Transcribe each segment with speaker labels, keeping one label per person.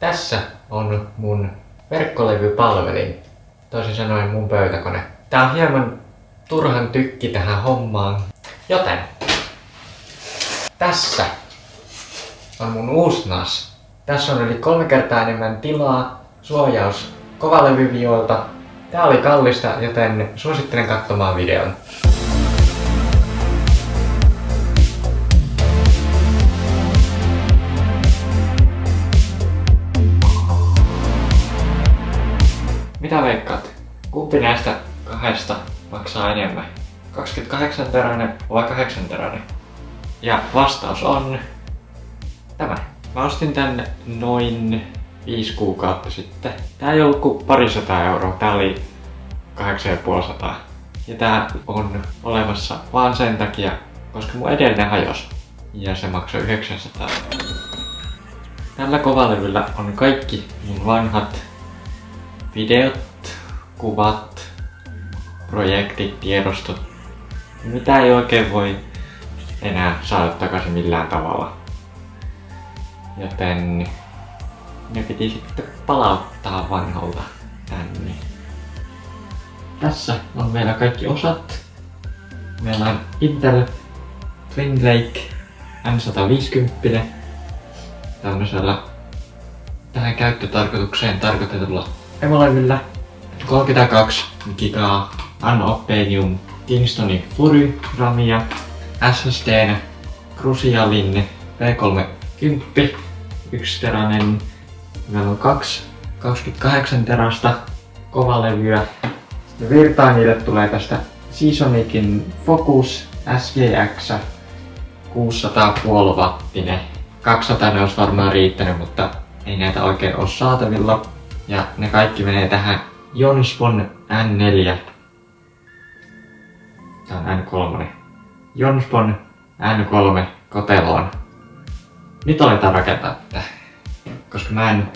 Speaker 1: Tässä on mun verkkolevypalvelin, toisin sanoen mun pöytäkone. Tää on hieman turhan tykki tähän hommaan, joten tässä on mun uusi NAS. Tässä on yli 3 kertaa enemmän tilaa, suojaus kovalevyvioilta. Tää oli kallista, joten suosittelen katsomaan videon. Mitä veikkaat? Kumpi näistä kahdesta maksaa enemmän? 28 teräinen vai 8 teräinen? Ja vastaus on tämä. Mä ostin tän noin 5 kuukautta sitten. Tää ei ollut kuin parisataa euroa, tää oli 850. Ja tää on olemassa vaan sen takia, koska mun edellinen hajosi. Ja se maksoi 900. Tällä kovalevyllä on kaikki mun vanhat videot, kuvat, projektit, tiedostot. Mitä ei oikein voi enää saada takaisin millään tavalla. Joten ne piti sitten palauttaa vanhalta tänne. Tässä on meillä kaikki osat. Meillä on Intel Twin Lake N150 tämmöisellä tähän käyttötarkoitukseen tarkoitetulla emolevyllä. 32 gigaa Unobtainium Kingstonin Fury ramia, SSD:nä Crucialin V310 1 teräinen. Meillä on 2 28 terasta kovalevyä. Ja virtaa niille tulee tästä Seasonicin Focus SGX 600,5 wattinen. 200 ne olisi varmaan riittänyt, mutta ei näitä oikein ole saatavilla. Ja ne kaikki menee tähän Jonspon N4. Tää on N3. Jonspon N3 koteloon. Nyt aletaan rakentaa tätä. Koska mä en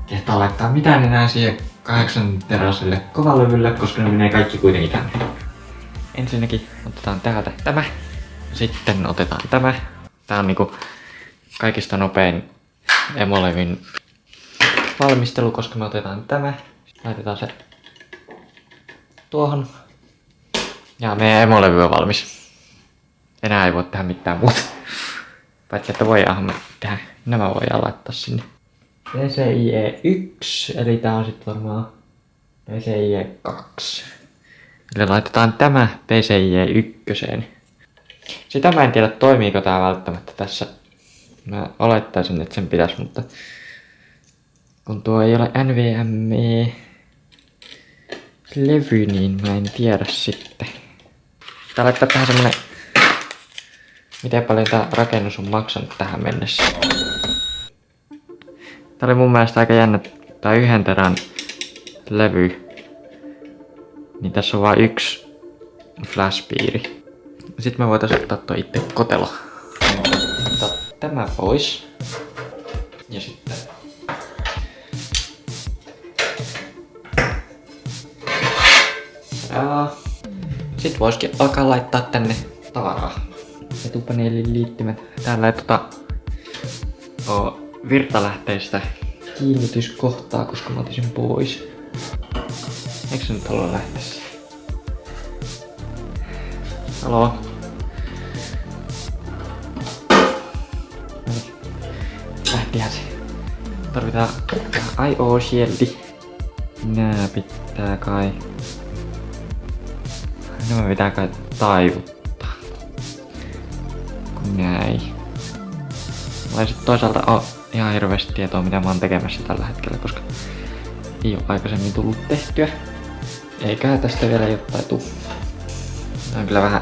Speaker 1: kehtaa laittaa mitään enää siihen 8 teräiselle kovalevylle, koska ne menee kaikki kuitenkin tänne. Ensinnäkin otetaan täältä tämä. Sitten otetaan tämä. Tää on niinku kaikista nopein emolevyn valmistelu, koska me otetaan tämä. Laitetaan se tuohon. Ja meidän emolevy on valmis. Enää ei voi tehdä mitään muuta. Paitsi että voidaan me tehdä. Nämä voidaan laittaa sinne. PCIe 1, eli tää on sit varmaan PCIe 2. Eli laitetaan tämä PCIe 1. Sitä mä en tiedä toimiiko tää välttämättä tässä. Mä olettaisin, että sen pitäisi, mutta kun tuo ei ole NVMe levy, niin mä en tiedä sitten. Tää laittaa tähän semmonen, miten paljon tää rakennus on maksanut tähän mennessä. Tää oli mun mielestä aika jännä, tää 1 terän levy. Niin tässä on vaan 1 flash-piiri. Sitten me voitais ottaa tuo itse kotelo. Ottaa tämä pois. Ja sitten sitten voisikin alkaa laittaa tänne tavaraa. Etupaneelin liittymät. Täällä ei virtalähteistä kiinnityskohtaa, koska mä otin sen pois. Eikö se nyt halua lähteä siihen? Haloo? Lähtihän se. Tarvitaan IO-shieldi. Nää pitää kai. Nämä pitää kai taivuttaa. Kun näin. Mulla ei sit toisaalta oo ihan hirveästi tietoa mitä mä oon tekemässä tällä hetkellä, koska ei oo aikaisemmin tullut tehtyä. Eikä tästä vielä jotain tuu. Tää on kyllä vähän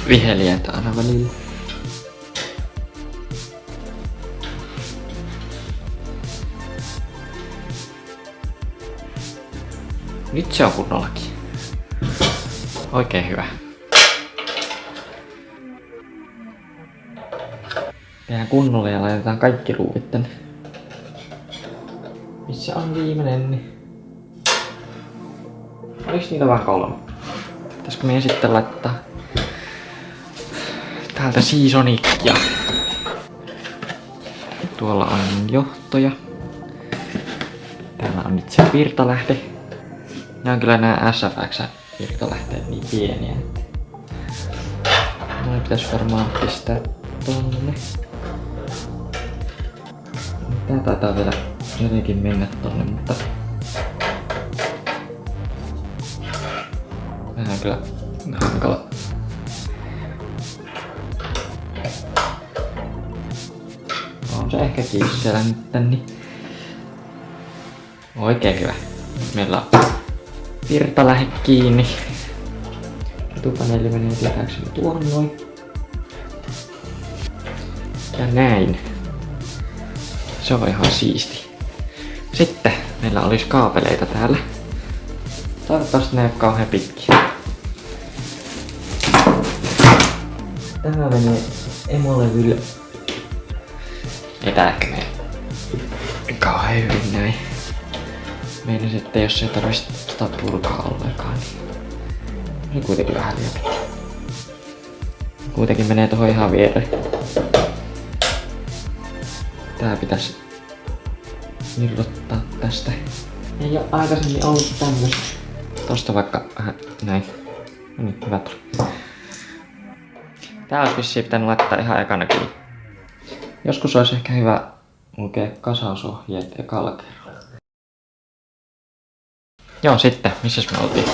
Speaker 1: viheliäitä aina välillä. Nyt se on kunnollakin. Oikein hyvä. Tehdään kunnolla ja laitetaan kaikki ruuvit tänne. Missä on viimeinen? Oliks niitä vaan 3? Pitäisikö meidän sitten laittaa täältä Seasonicia? Tuolla on johtoja. on nyt se virtalähde. Nämä on kyllä nämä SFX virtalähteet niin pieniä, että noin pitäis varmaan pistää tonne. Tää taitaa vielä jotenkin mennä tonne, mutta vähän kyllä hankala. On se ehkä kiinni siellä nyt niin. Oikein hyvä. Meillä on virtalähde kiinni. Etupaneeli menee tietääkseni tuohon noin. Ja näin. Se on ihan siisti. Sitten meillä olisi kaapeleita täällä. Toivottavasti ne ei ole kauhean pitkiä. Tämä menee emolevylle. Ei tää ehkä mene kauhean hyvin näin. Meinasin, että jos ei tarvitsisi tota purkaa ollenkaan, niin se kuitenkin vähän liian pitkä. Kuitenkin menee tohon ihan viereen. Tää pitäisi irrottaa tästä. Ei oo aikaisemmin ollut tämmöstä. Tosta vaikka vähän näin. No niin, hyvä tuli. Tää olisi vissiin pitänyt laittaa ihan ekana kiinni. Joskus olisi ehkä hyvä lukea kasausohjeet ekalla kerralla. Joo, sitten, missäs me oltiin?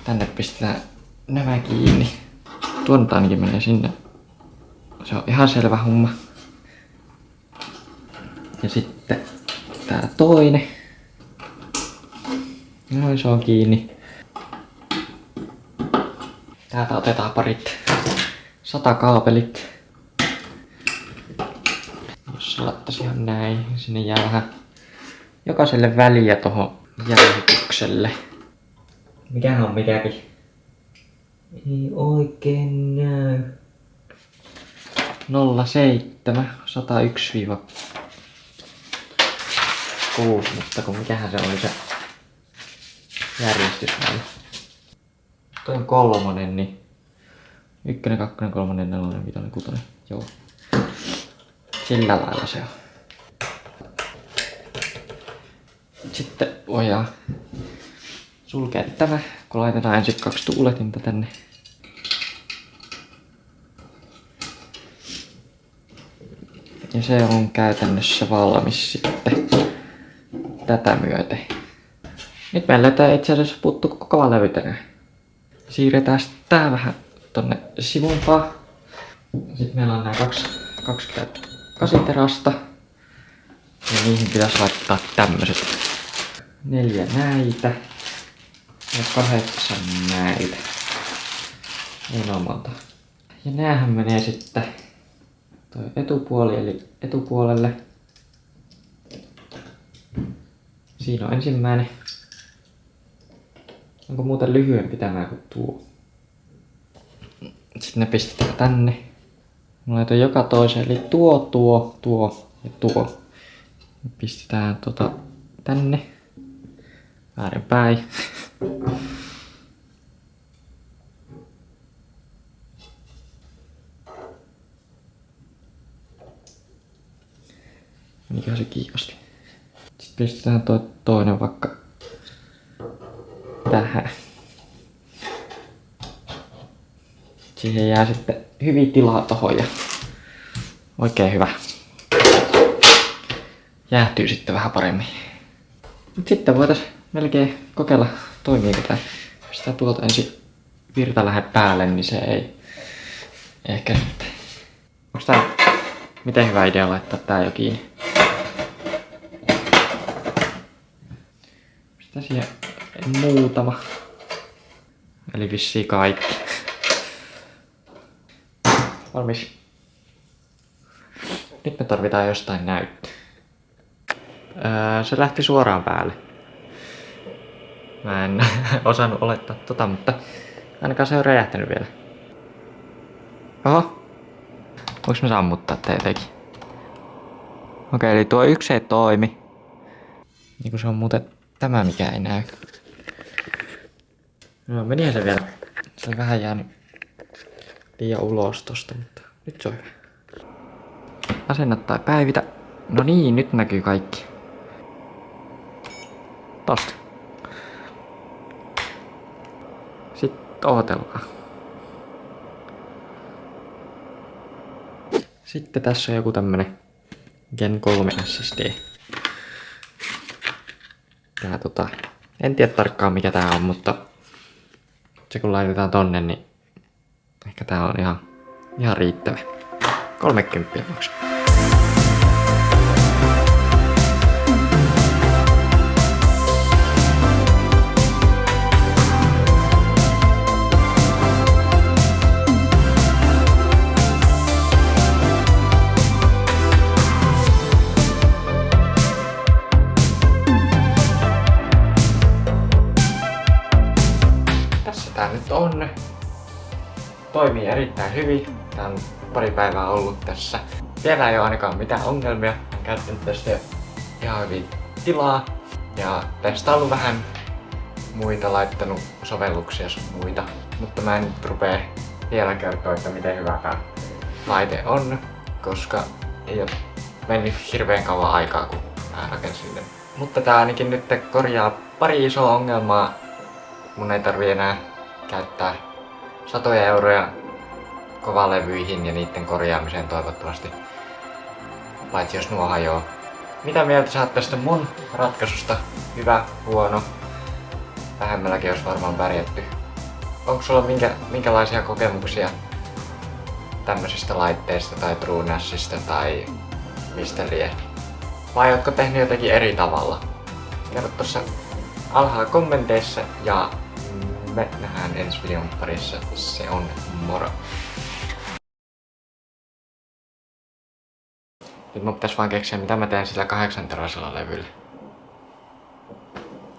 Speaker 1: Tänne pistetään nämä kiinni. Tuon ainakin menee sinne. Se on ihan selvä homma. Ja sitten tää toinen. Noin se on kiinni. Täältä otetaan parit 100 kaapelit. Jos se laittaisi ihan näin, sinne jää vähän jokaiselle väliä tohon jäljitykselle. Mikähän on mikäkin? Ei oikein näy. 07 101-6, mutta kun mikähän se oli se järjestysväli. Toi on 3, niin 1, 2, 3, 4, 5, 6. Joo. Sillä lailla se on. Sitten voidaan sulkea tämä, kun laitetaan ensin 2 tuuletinta tänne. Ja se on käytännössä valmis sitten tätä myöten. Nyt meillä ei itse asiassa puuttu koko levy tänään. Siirretään tää vähän tonne sivumpaan. Sitten meillä on nämä 28 terasta. Ja niihin pitäisi laittaa tämmöset 4 näitä. Ja 8 näitä. Ei ole monta. Ja näähän menee sitten toi etupuoli eli etupuolelle. Siinä on ensimmäinen. Onko muuten lyhyempi tämä kuin tuo? Sitten ne pistetään tänne. Mä laitoin joka toiseen, eli tuo ja tuo. Pistetään tänne. Väärinpäin. Mikä se kiinnosti? Sitten pistetään toinen vaikka tähän. Siihen jää sitten hyvin tilaa tohon ja oikein hyvä. Jäähtyy sitten vähän paremmin. Mut sitten voitais melkein kokeilla toimiiko tää. Jos tää tuolta ensin virta lähde päälle, niin se ei ehkä sitten. Onks tää miten hyvä idea laittaa tää jo kiinni? Pistää siihen muutama. Eli vissiin kaikki. Valmis. Nyt me tarvitaan jostain näyttöä. Se lähti suoraan päälle. Mä en osannut olettaa mutta ainakaan se on räjähtänyt vielä. Oho. Voinko mä sammuttaa tää jotenkin? Okei, eli tuo yksi ei toimi. Niinku se on muuten tämä mikä ei näy. No menihän se vielä. Se on vähän jäänyt liian ulos tosta, mutta nyt se on hyvä. Asenna tai päivitä. No niin, nyt näkyy kaikki. Tosta. Sitten odotellaan. Sitten tässä on joku tämmönen Gen 3 SSD. Tää en tiedä tarkkaan mikä tää on, mutta se kun laitetaan tonne, niin ehkä tää on ihan riittävä. 30 maksaa. Tää nyt on. Toimii erittäin hyvin. Tää on pari päivää ollut tässä. Vielä ei oo ainakaan mitään ongelmia. Olen käyttänyt tästä ihan hyvin tilaa. Ja testaillut vähän muita, laittanut sovelluksia sun muita. Mutta mä en nyt rupee vielä kertoa, että miten hyvä tää laite on. Koska ei oo mennyt hirveän kauan aikaa, kun mä rakensin sen. Mutta tää ainakin nyt korjaa pari isoa ongelmaa. Mun ei tarvii enää käyttää satoja euroja kovalevyihin ja niiden korjaamiseen toivottavasti. Paitsi jos nuo hajoaa. Mitä mieltä sä oot tästä mun ratkaisusta? Hyvä, huono? Vähemmälläkin olisi varmaan pärjätty. Onko sulla minkälaisia kokemuksia tämmöisistä laitteista tai TrueNASista tai mistä lie? Vai ootko tehnyt jotenkin eri tavalla? Kerro tuossa alhaalla kommenteissa ja me nähdään ensi videon parissa. Se on moro! Nyt mun pitäis vaan keksiä mitä mä teen sillä 8-teräisellä levyllä.